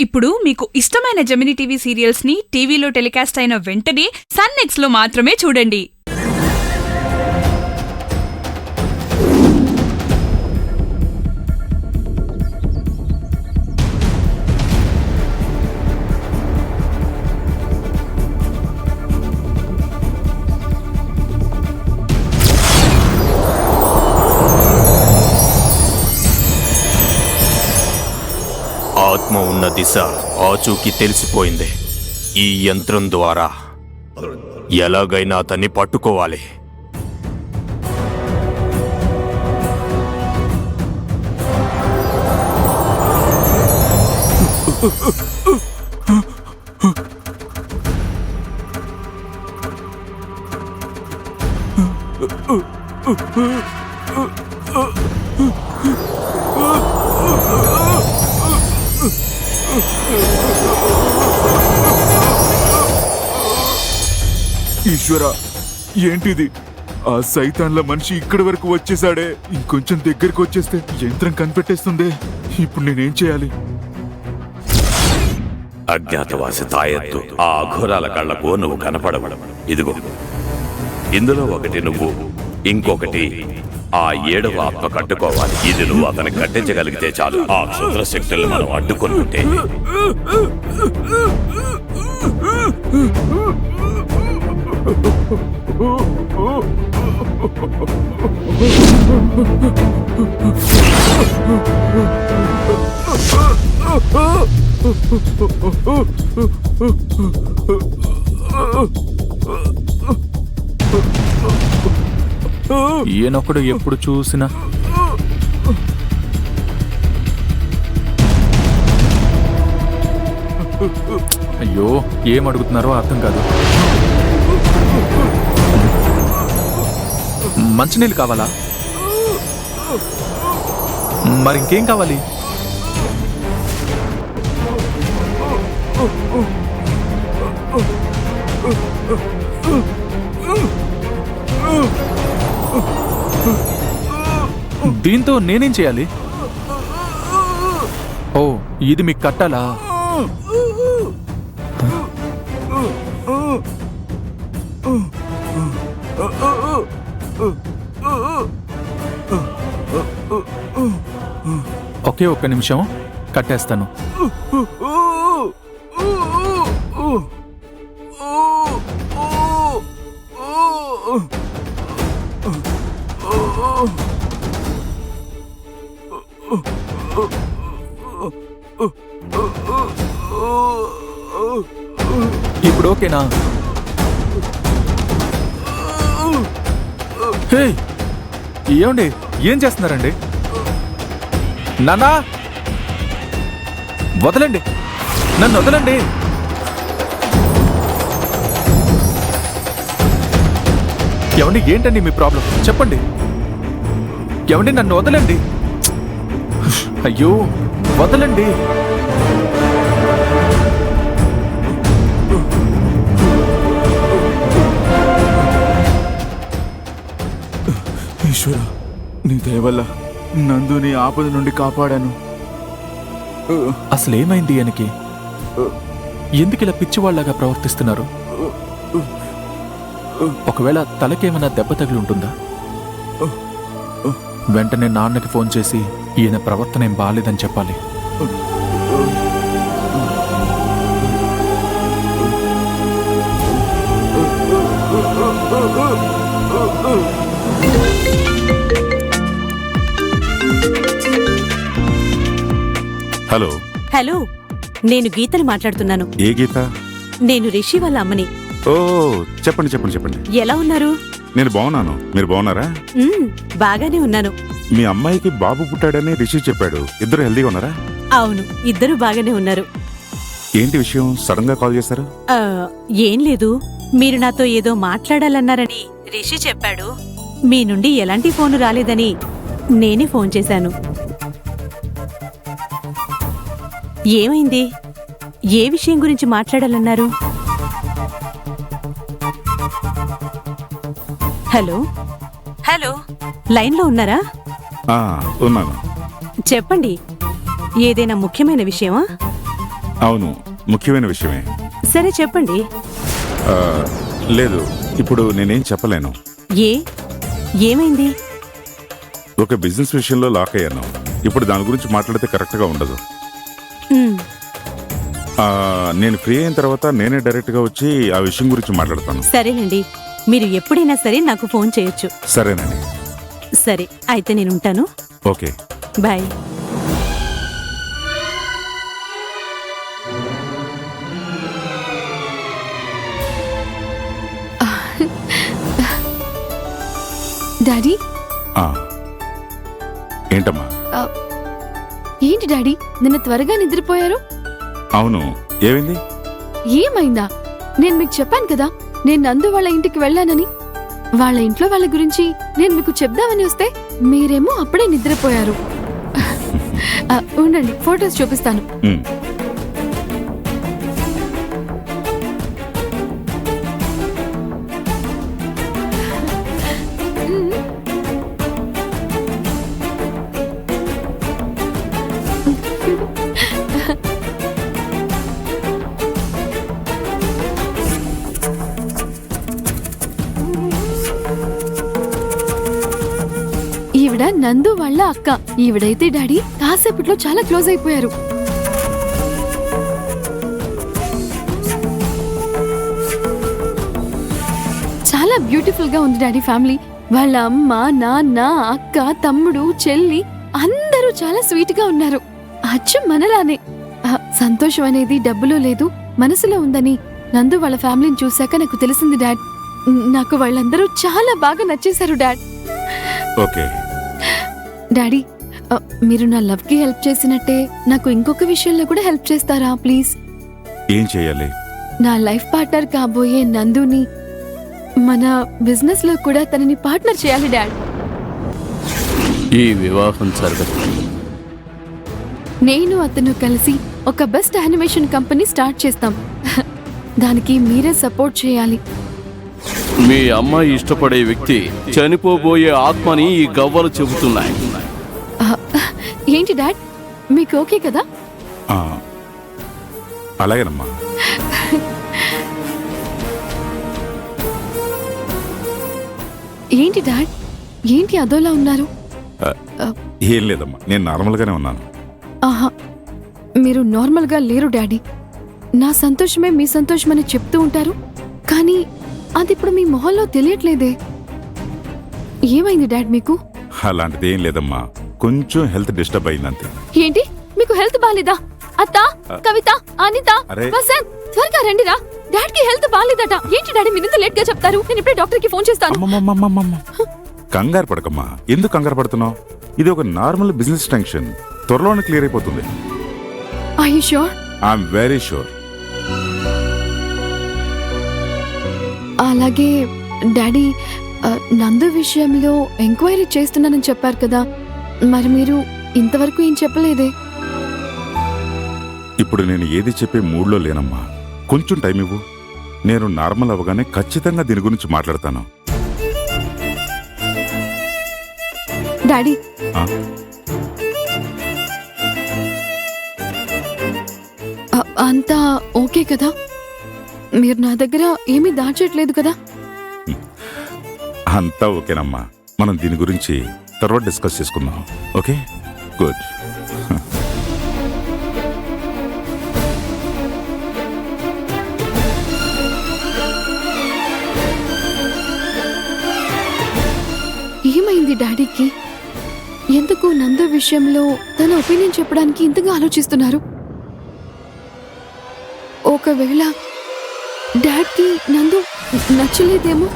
ఇప్పుడు మీకు ఇష్టమైన జెమినీ టీవీ సీరియల్స్ ని టీవీలో టెలికాస్ట్ అయిన వెంటనే సన్ నెక్స్ట్ లో మాత్రమే చూడండి. ఆత్మ ఉన్న దిశ ఆచూకీ తెలిసిపోయింది. ఈ యంత్రం ద్వారా ఎలాగైనా అతన్ని పట్టుకోవాలి. ఈశ్వరా, ఏంటిది? ఆ సైతాన్ల మనిషి ఇక్కడి వరకు వచ్చేసాడే. ఇంకొంచెం దగ్గరికి వచ్చేస్తే యంత్రం కనిపెట్టేస్తుందే. ఇప్పుడు నేనేం చేయాలి? అజ్ఞాతవాసి తాయెత్తు ఆ అఘోరాల కళ్లకు నువ్వు కనపడవడం. ఇదిగో, ఇందులో ఒకటి నువ్వు, ఇంకొకటి ఆ 7వ ఆత్మ కట్టుకోవాలి. ఇది నువ్వు అతనికి కట్టించగలిగితే చాలు. ఆ క్షుద్ర శక్తులు మనం అడ్డుకుంటుంటే ఈయనొక్కడు ఎప్పుడు చూసినా అయ్యో, ఏం అడుగుతున్నారో అర్థం కాదు. మంచినీళ్ళు కావాలా? మరి ఇంకేం కావాలి? దీంతో నేనేం చేయాలి? ఓ, ఇది మీకు కట్టాలా? ఒకే ఒక్క నిమిషం, కట్టేస్తాను. ఇప్పుడు ఓకేనా? హే, ఏమండి, ఏం చేస్తున్నారండి? నాన్నా, వదలండి, నన్ను వదలండి. ఏమండి, ఏంటండి మీ ప్రాబ్లం? చెప్పండి. ఏమండి, నన్ను వదలండి. అయ్యో, వదలండి. ఈశ్వరా, నీ దయ వల్ల నందుని ఆపద నుండి కాపాడాను. అసలేమైంది ఆయనకి? ఎందుకు ఇలా పిచ్చివాళ్లాగా ప్రవర్తిస్తున్నారు? ఒకవేళ తలకేమైనా దెబ్బ తగిలి ఉంటుందా? వెంటనే నాన్నకి ఫోన్ చేసి ఈయన ప్రవర్తన ఏం బాలేదని చెప్పాలి. హలో హలో, నేను గీతని మాట్లాడుతున్నాను. ఏ గీత? నేను రిషి వాళ్ళ అమ్మని. ఓ, చెప్పండి చెప్పండి చెప్పండి. ఎలా ఉన్నారు? నేను బాగున్నాను, మీరు బాగున్నారా? బాగానే ఉన్నాను. మీ అమ్మాయికి బాబు పుట్టాడని రిషి చెప్పాడు. ఇద్దరు హెల్దీగా ఉన్నారా? అవును, ఇద్దరు బాగానే ఉన్నారు. ఏంటి విషయం, సడన్ గా కాల్ చేశారు? ఏం లేదు, మీరు నాతో ఏదో మాట్లాడాలన్నారని రిషి చెప్పాడు. మీ నుండి ఎలాంటి ఫోను రాలేదని నేనే ఫోన్ చేశాను. ఏమైంది? ఏ విషయం గురించి మాట్లాడాలన్నారు? హలో హలో, లైన్లో ఉన్నారా? ఉన్నాను. చెప్పండి, ఏదైనా ముఖ్యమైన విషయమా? అవును, ముఖ్యమైన విషయమే. సరే చెప్పండి. ఆ, లేదు, ఇప్పుడు నేనేం చెప్పలేను. ఏమైంది? ఒక బిజినెస్ విషయంలో లాక్ అయ్యాను. ఇప్పుడు దాని గురించి మాట్లాడితే కరెక్ట్గా ఉండదు. ఉమ్, నేను ఫ్రీ అయిన తర్వాత నేనే డైరెక్ట్గా వచ్చి ఆ విషయం గురించి మాట్లాడతాను. సరేనండి, మీరు ఎప్పుడైనా సరే నాకు ఫోన్ చేయొచ్చు. సరేనండి. సరే, అయితే నేను ఉంటాను. ఓకే. బాయ్. డాడీ, ఆ, ఏంటమ్మా? ఏంటి డాడీ నిన్న త్వరగా నిద్రపోయారు? అవును, ఏమైంది? ఏమైందా? నేను మీకు చెప్పాను కదా, నేను నందు వాళ్ళ ఇంటికి వెళ్ళానని. వాళ్ళ ఇంట్లో వాళ్ళ గురించి నేను మీకు చెప్దామని వస్తే మీరేమో అప్పుడే నిద్రపోయారు. ఉండండి, ఫొటోస్ చూపిస్తాను. ఉమ్, ఈవిడ నందు వాళ్ళ అక్క. ఈవిడైతే డాడీ కాసేపట్లో చాలా క్లోజ్ అయిపోయారు. చాలా బ్యూటిఫుల్ గా ఉంది డాడీ ఫ్యామిలీ. వాళ్ళ అమ్మ, నాన్న, అక్క, తమ్ముడు, చెల్లి అందరూ చాలా స్వీట్ గా ఉన్నారు. అచ్చం మనలానే. సంతోషం అనేది డబ్బులో లేదు, మనసులో ఉందని నందు వాళ్ళ ఫ్యామిలీని చూశాక నాకు తెలిసింది డాడ్. నాకు వాళ్ళందరూ చాలా బాగా నచ్చేశారు డాడ్. ఓకే. డాడీ, మీరు నా లవ్ కి హెల్ప్ చేసినట్టే నాకు ఇంకొక విషయంలో కూడా హెల్ప్ చేస్తారా ప్లీజ్? ఏం చేయాలి? నా లైఫ్ పార్ట్నర్ కాబోయే నందుని మన బిజినెస్ లో కూడా తనని పార్ట్నర్ చేయాలి డాడ్. ఈ వివాహం జరగదు. నేను అతను కలిసి ఒక బెస్ట్ యానిమేషన్ కంపెనీ స్టార్ట్ చేస్తాం. దానికి మీరే సపోర్ట్ చేయాలి. మీ అమ్మాయి ఇష్టపడే వ్యక్తి చనిపోబోయే ఆత్మని ఈ గవ్వలు చెబుతున్నాయి. ఏంటి డాడ్, మీకు ఓకే కదా? ఆ, అలాగేనమ్మా. ఏంటి డాడ్, ఏంటి అదోలా ఉన్నారు? ఏం లేదమ్మా, నేను నార్మల్గానే ఉన్నాను. ఆహా, మీరు నార్మల్ గా లేరు డాడీ. నా సంతోషమే మీ సంతోషమని చెప్తూ ఉంటారు, కానీ అది ఇప్పుడు మీ మొహంలో తెలియట్లేదే. ఏమైంది డాడ్ మీకు? అలాంటిది ఏం లేదమ్మా, కొంచెం హెల్త్ డిస్టర్బ్ అయిందంతే. ఏంటి, మీకు హెల్త్ బాలేదా? అత్త, కవిత, అనిత, అరే. వసంత్, త్వరగా రండిరా. డాడ్ కి హెల్త్ బాలేదట. ఏంటి డాడీ మీరు ఇంత లేట్ గా చెప్తారు? నేను ఇప్పుడే డాక్టర్ కి ఫోన్ చేస్తాను. అమ్మమ్మమ్మమ్మమ్మ. కంగారు పడకమ్మా. ఎందుకు కంగారు పడుతున్నావు? ఇది ఒక నార్మల్ బిజినెస్ టెన్షన్, త్వరలోనే క్లియర్ అయిపోతుంది. Are you sure? I'm very sure. అలాగే డాడీ, నందు విషయంలో ఎంక్వైరీ చేస్తున్నానని చెప్పారు కదా, మరి మీరు ఇంతవరకు ఏం చెప్పలేదే? ఇప్పుడు నేను ఏది చెప్పే మూడ్లో లేనమ్మా. కొంచెం టైం ఇవ్వు. నేను నార్మల్ అవగానే ఖచ్చితంగా దీని గురించి మాట్లాడతాను. డాడీ, ఆ? అంతా ఓకే కదా? మీరు నా దగ్గర ఏమీ దాచట్లేదు కదా? అంతా ఓకేనమ్మా. మనం దీని గురించి తర్వాత డిస్కస్ చేసుకుందాం. Okay, good. ఏమైంది డాడీకి? ఎందుకు నందు విషయంలో తన ఒపీనియన్ చెప్పడానికి ఇంతగా ఆలోచిస్తున్నారు? ఒకవేళ డాడ్కి నందు నచ్చలేదేమో?